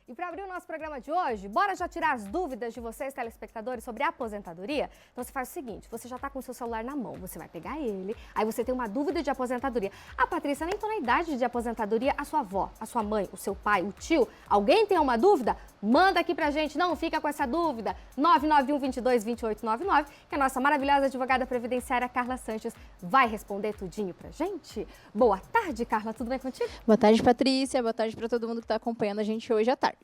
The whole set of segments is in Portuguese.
E para abrir o nosso programa de hoje, bora já tirar as dúvidas de vocês, telespectadores, sobre a aposentadoria? Então você faz o seguinte, você já está com o seu celular na mão, você vai pegar ele, aí você tem uma dúvida de aposentadoria. Ah, Patrícia, nem estou na idade de aposentadoria, a sua avó, a sua mãe, o seu pai, o tio, alguém tem uma dúvida? Manda aqui pra gente, não fica com essa dúvida. 991-22-2899, que a nossa maravilhosa advogada previdenciária Carla Sanches vai responder tudinho pra gente. Boa tarde, Carla, tudo bem contigo? Boa tarde, Patrícia. Boa tarde para todo mundo que está acompanhando a gente hoje à tarde.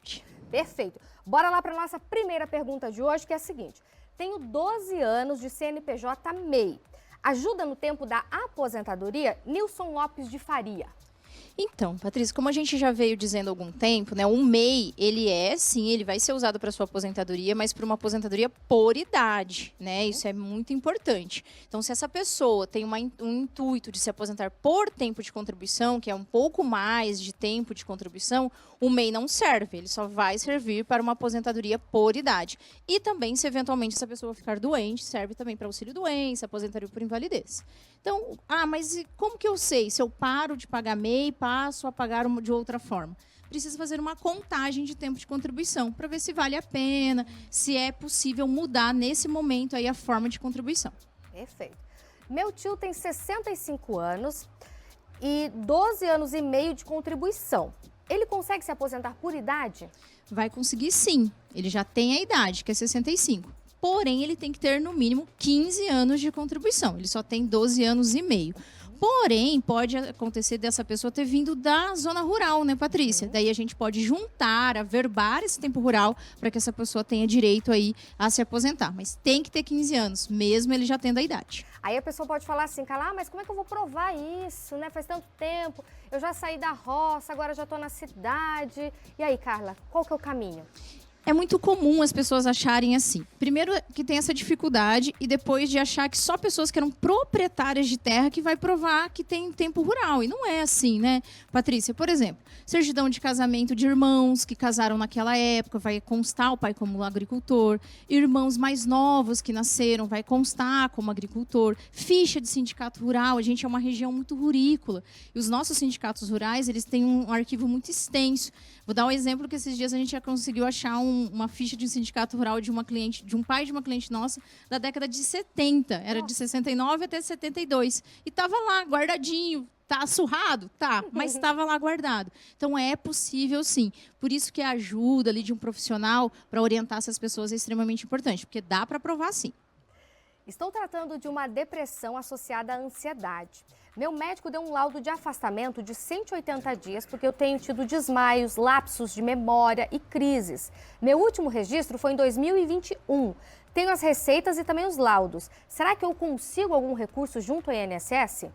Perfeito. Bora lá para nossa primeira pergunta de hoje, que é a seguinte. Tenho 12 anos de CNPJ MEI. Ajuda no tempo da aposentadoria? Nilson Lopes de Faria. Então, Patrícia, como a gente já veio dizendo há algum tempo, né, o MEI, ele vai ser usado para sua aposentadoria, mas para uma aposentadoria por idade, né? Isso é muito importante. Então, se essa pessoa tem um intuito de se aposentar por tempo de contribuição, que é um pouco mais de tempo de contribuição, o MEI não serve, ele só vai servir para uma aposentadoria por idade. E também, se eventualmente essa pessoa ficar doente, serve também para auxílio-doença, aposentadoria por invalidez. Então, mas como que eu sei se eu paro de pagar MEI, passo a pagar de outra forma? Precisa fazer uma contagem de tempo de contribuição para ver se vale a pena, se é possível mudar nesse momento aí a forma de contribuição. Perfeito. Meu tio tem 65 anos e 12 anos e meio de contribuição. Ele consegue se aposentar por idade? Vai conseguir sim. Ele já tem a idade, que é 65. Porém, ele tem que ter, no mínimo, 15 anos de contribuição. Ele só tem 12 anos e meio. Porém, pode acontecer dessa pessoa ter vindo da zona rural, né, Patrícia? Daí a gente pode juntar, averbar esse tempo rural para que essa pessoa tenha direito aí a se aposentar. Mas tem que ter 15 anos, mesmo ele já tendo a idade. Aí a pessoa pode falar assim, Carla, mas como é que eu vou provar isso, né? Faz tanto tempo, eu já saí da roça, agora já estou na cidade. E aí, Carla, qual que é o caminho? É muito comum as pessoas acharem assim. Primeiro que tem essa dificuldade e depois de achar que só pessoas que eram proprietárias de terra que vai provar que tem tempo rural. E não é assim, né, Patrícia? Por exemplo, certidão de casamento de irmãos que casaram naquela época, vai constar o pai como agricultor. Irmãos mais novos que nasceram, vai constar como agricultor. Ficha de sindicato rural, a gente é uma região muito rurícola. E os nossos sindicatos rurais, eles têm um arquivo muito extenso. Vou dar um exemplo que esses dias a gente já conseguiu achar uma ficha de um sindicato rural de uma cliente, de um pai de uma cliente nossa da década de 70. Era de 69 até 72. E estava lá, guardadinho. Tá surrado? Tá, mas estava lá guardado. Então, é possível, sim. Por isso que a ajuda ali de um profissional para orientar essas pessoas é extremamente importante, porque dá para provar, sim. Estou tratando de uma depressão associada à ansiedade. Meu médico deu um laudo de afastamento de 180 dias porque eu tenho tido desmaios, lapsos de memória e crises. Meu último registro foi em 2021. Tenho as receitas e também os laudos. Será que eu consigo algum recurso junto ao INSS?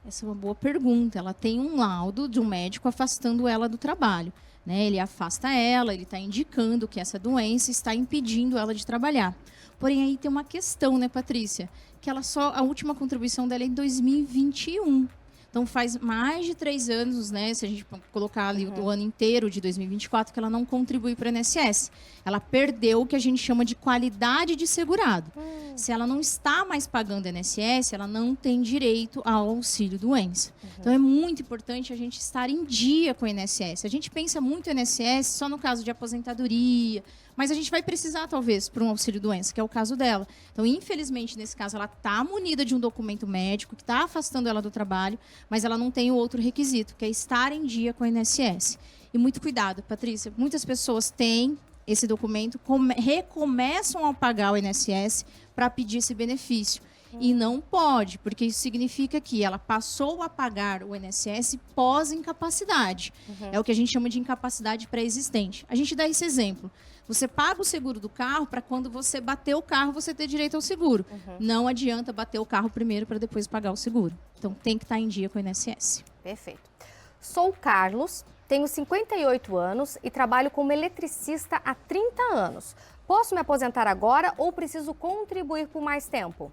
Essa é uma boa pergunta. Ela tem um laudo de um médico afastando ela do trabalho, né? Ele afasta ela, ele está indicando que essa doença está impedindo ela de trabalhar. Porém, aí tem uma questão, né, Patrícia? Que a última contribuição dela é em 2021. Então, faz mais de 3 anos, né? Se a gente colocar ali o ano inteiro de 2024, que ela não contribui para o INSS. Ela perdeu o que a gente chama de qualidade de segurado. Se ela não está mais pagando INSS, ela não tem direito ao auxílio-doença. Então, é muito importante a gente estar em dia com o INSS. A gente pensa muito no INSS só no caso de aposentadoria, mas a gente vai precisar, talvez, para um auxílio-doença, que é o caso dela. Então, infelizmente, nesse caso, ela está munida de um documento médico que está afastando ela do trabalho, mas ela não tem o outro requisito, que é estar em dia com o INSS. E muito cuidado, Patrícia. Muitas pessoas têm esse documento, recomeçam a pagar o INSS para pedir esse benefício. E não pode, porque isso significa que ela passou a pagar o INSS pós-incapacidade. É o que a gente chama de incapacidade pré-existente. A gente dá esse exemplo. Você paga o seguro do carro para quando você bater o carro, você ter direito ao seguro. Não adianta bater o carro primeiro para depois pagar o seguro. Então, tem que estar em dia com o INSS. Perfeito. Sou o Carlos, tenho 58 anos e trabalho como eletricista há 30 anos. Posso me aposentar agora ou preciso contribuir por mais tempo?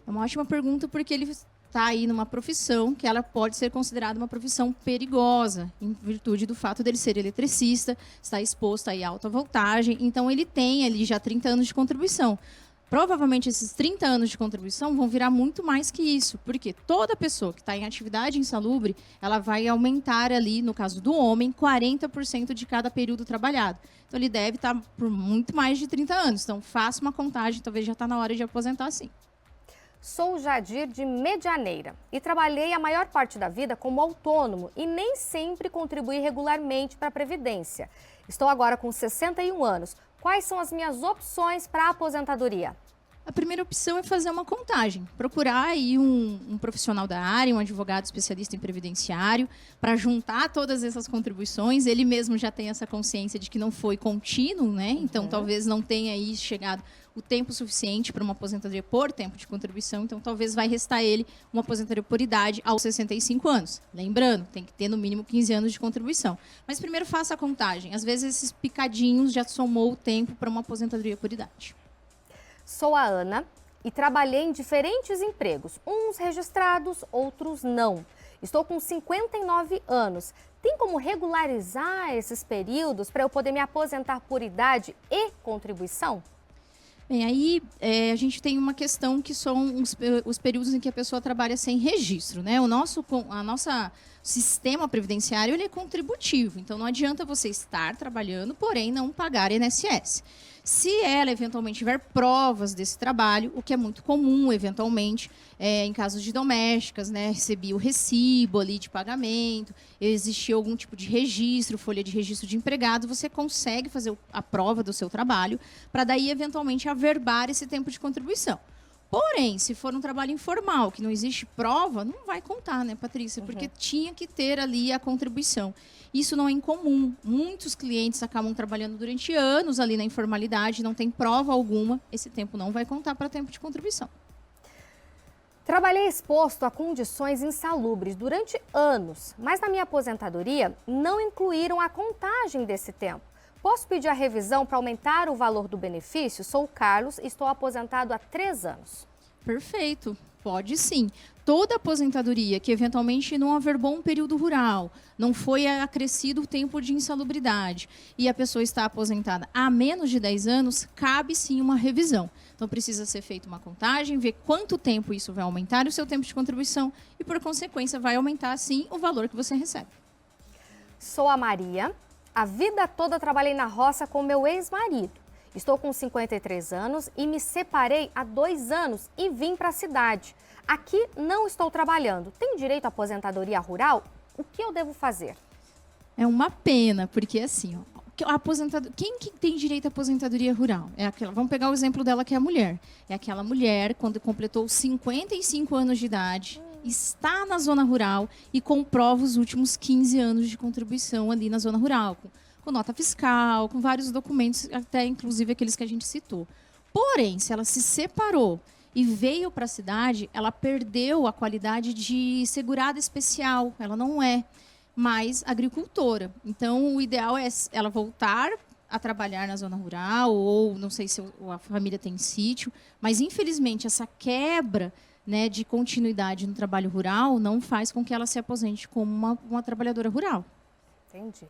É uma ótima pergunta porque ele está aí numa profissão que ela pode ser considerada uma profissão perigosa, em virtude do fato dele ser eletricista, está exposto aí a alta voltagem, então ele tem ali já 30 anos de contribuição. Provavelmente esses 30 anos de contribuição vão virar muito mais que isso, porque toda pessoa que está em atividade insalubre, ela vai aumentar ali, no caso do homem, 40% de cada período trabalhado. Então ele deve estar por muito mais de 30 anos. Então faça uma contagem, talvez já está na hora de aposentar sim. Sou Jadir de Medianeira e trabalhei a maior parte da vida como autônomo e nem sempre contribuí regularmente para a Previdência. Estou agora com 61 anos. Quais são as minhas opções para a aposentadoria? A primeira opção é fazer uma contagem, procurar aí um profissional da área, um advogado especialista em previdenciário, para juntar todas essas contribuições. Ele mesmo já tem essa consciência de que não foi contínuo, né? Então, talvez não tenha aí chegado o tempo suficiente para uma aposentadoria por tempo de contribuição. Então, talvez vai restar ele uma aposentadoria por idade aos 65 anos. Lembrando, tem que ter no mínimo 15 anos de contribuição. Mas primeiro faça a contagem. Às vezes, esses picadinhos já somou o tempo para uma aposentadoria por idade. Sou a Ana e trabalhei em diferentes empregos, uns registrados, outros não. Estou com 59 anos. Tem como regularizar esses períodos para eu poder me aposentar por idade e contribuição? Bem, aí a gente tem uma questão que são os períodos em que a pessoa trabalha sem registro, né? O nosso sistema previdenciário ele é contributivo, então não adianta você estar trabalhando, porém não pagar INSS. Se ela eventualmente tiver provas desse trabalho, o que é muito comum, eventualmente, em casos de domésticas, né, recebi o recibo ali de pagamento, existia algum tipo de registro, folha de registro de empregado, você consegue fazer a prova do seu trabalho para daí, eventualmente, averbar esse tempo de contribuição. Porém, se for um trabalho informal, que não existe prova, não vai contar, né, Patrícia? Porque tinha que ter ali a contribuição. Isso não é incomum. Muitos clientes acabam trabalhando durante anos ali na informalidade, não tem prova alguma, esse tempo não vai contar para tempo de contribuição. Trabalhei exposto a condições insalubres durante anos, mas na minha aposentadoria não incluíram a contagem desse tempo. Posso pedir a revisão para aumentar o valor do benefício? Sou o Carlos e estou aposentado há 3 anos. Perfeito, pode sim. Toda aposentadoria que eventualmente não averbou um período rural, não foi acrescido o tempo de insalubridade e a pessoa está aposentada há menos de 10 anos, cabe sim uma revisão. Então precisa ser feita uma contagem, ver quanto tempo isso vai aumentar o seu tempo de contribuição e, por consequência, vai aumentar sim o valor que você recebe. Sou a Maria. A vida toda trabalhei na roça com meu ex-marido. Estou com 53 anos e me separei há 2 anos e vim para a cidade. Aqui não estou trabalhando. Tenho direito à aposentadoria rural? O que eu devo fazer? É uma pena, porque assim, quem que tem direito à aposentadoria rural? Vamos pegar o exemplo dela, que é a mulher. É aquela mulher, quando completou 55 anos de idade, está na zona rural e comprova os últimos 15 anos de contribuição ali na zona rural, com nota fiscal, com vários documentos, até inclusive aqueles que a gente citou. Porém, se ela se separou e veio para a cidade, ela perdeu a qualidade de segurada especial, ela não é mais agricultora. Então, o ideal é ela voltar a trabalhar na zona rural, ou não sei se a família tem sítio, mas infelizmente essa quebra, né, de continuidade no trabalho rural não faz com que ela se aposente como uma trabalhadora rural. Entendi.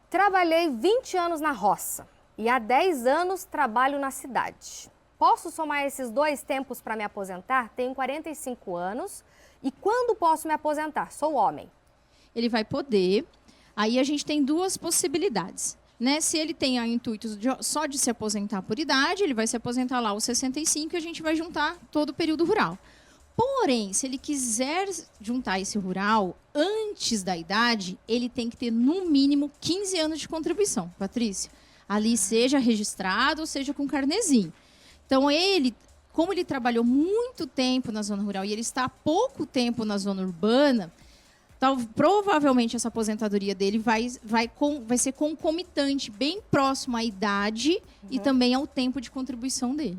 Trabalhei 20 anos na roça e há 10 anos trabalho na cidade. Posso somar esses 2 tempos para me aposentar? Tenho 45 anos e quando posso me aposentar? Sou homem. Ele vai poder. Aí a gente tem 2 possibilidades. Né? Se ele tem o intuito só de se aposentar por idade, ele vai se aposentar lá aos 65 e a gente vai juntar todo o período rural. Porém, se ele quiser juntar esse rural antes da idade, ele tem que ter no mínimo 15 anos de contribuição, Patrícia. Ali seja registrado ou seja com carnezinho. Então, como ele trabalhou muito tempo na zona rural e ele está há pouco tempo na zona urbana, provavelmente essa aposentadoria dele vai ser concomitante, bem próximo à idade e também ao tempo de contribuição dele.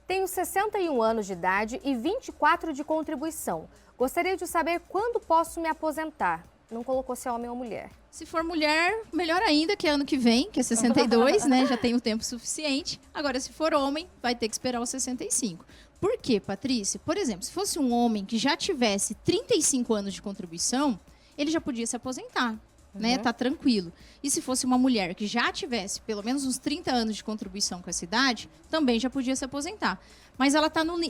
Tenho 61 anos de idade e 24 de contribuição. Gostaria de saber quando posso me aposentar. Não colocou se é homem ou mulher. Se for mulher, melhor ainda, que é ano que vem, que é 62, né? Já tem o tempo suficiente. Agora, se for homem, vai ter que esperar os 65. Por quê, Patrícia? Por exemplo, se fosse um homem que já tivesse 35 anos de contribuição, ele já podia se aposentar. né? Tá tranquilo. E se fosse uma mulher que já tivesse pelo menos uns 30 anos de contribuição com essa idade, também já podia se aposentar. Mas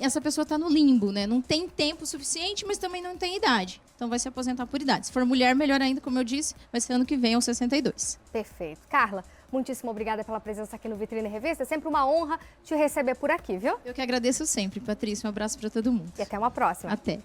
essa pessoa está no limbo, né? Não tem tempo suficiente, mas também não tem idade. Então vai se aposentar por idade. Se for mulher, melhor ainda, como eu disse, vai ser ano que vem aos 62. Perfeito. Carla, muitíssimo obrigada pela presença aqui no Vitrine Revista. É sempre uma honra te receber por aqui, viu? Eu que agradeço sempre, Patrícia. Um abraço para todo mundo. E até uma próxima. Até.